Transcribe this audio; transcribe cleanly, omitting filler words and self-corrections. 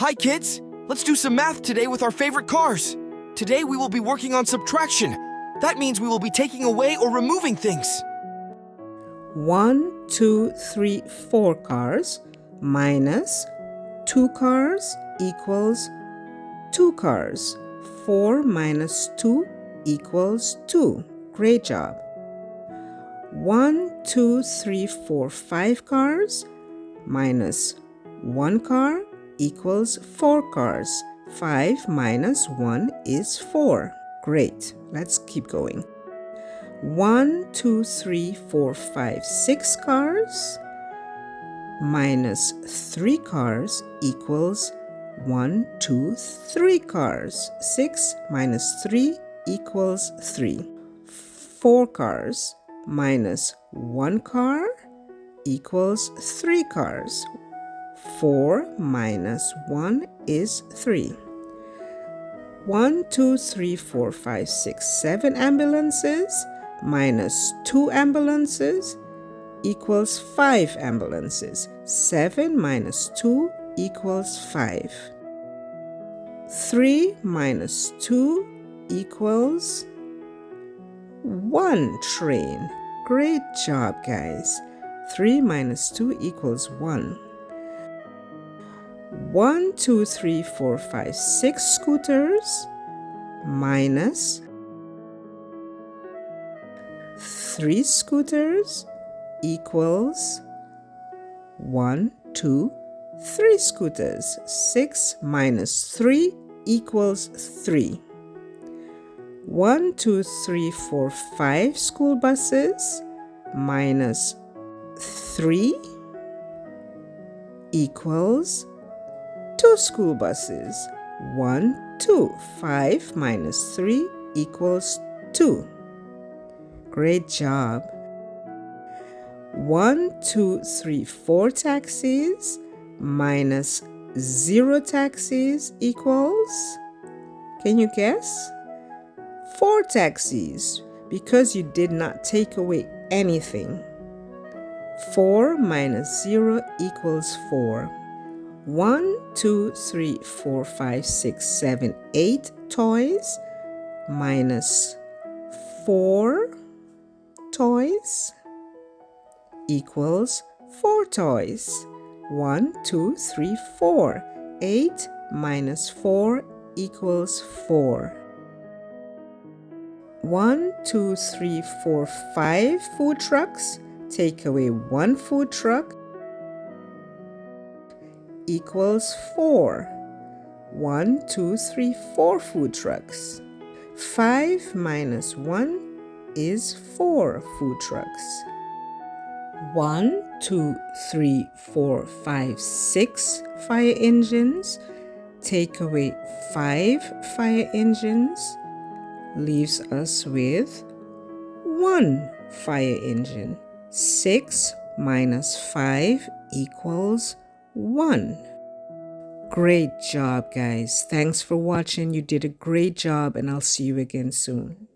Hi kids! Let's do some math today with our favorite cars. Today we will be working on subtraction. That means we will be taking away or removing things. 1, 2, 3, 4 cars minus 2 cars equals 2 cars. 4 minus 2 equals 2. Great job. 1, 2, 3, 4, 5 cars minus 1 car equals 4 cars. 5 minus 1 is 4. Great. Let's keep going. 1, 2, 3, 4, 5, 6 cars minus 3 cars equals 1, 2, 3 cars. 6 minus 3 equals 3. 4 cars minus 1 car equals 3 cars. 4 minus 1 is 3. 1, 2, 3, 4, 5, 6, 7 ambulances minus 2 ambulances equals 5 ambulances. 7 minus 2 equals 5. 3 minus 2 equals 1 train. Great job, guys. 3 minus 2 equals 1. 1, 2, 3, 4, 5, 6 scooters minus 3 scooters equals 1, 2, 3 scooters. 6 minus 3 equals 3. 1, 2, 3, 4, 5 school buses minus 3 equals 2 school buses. 1, 2. 5 minus 3 equals 2. Great job. 1, 2, 3, 4 taxis minus 0 taxis equals, can you guess? 4 taxis, because you did not take away anything. 4 minus 0 equals 4. 1, 2, 3, 4, 5, 6, 7, 8 toys minus 4 toys equals 4 toys. 1, 2, 3, 4. 8 minus 4 equals 4. 1, 2, 3, 4, 5 food trucks. Take away 1 food truck equals 4. 1, 2, 3, 4 food trucks. 5 minus 1 is 4 food trucks. 1, 2, 3, 4, 5, 6 fire engines. Take away 5 fire engines leaves us with 1 fire engine. 6 minus 5 equals 1. Great job, guys. Thanks for watching. You did a great job, and I'll see you again soon.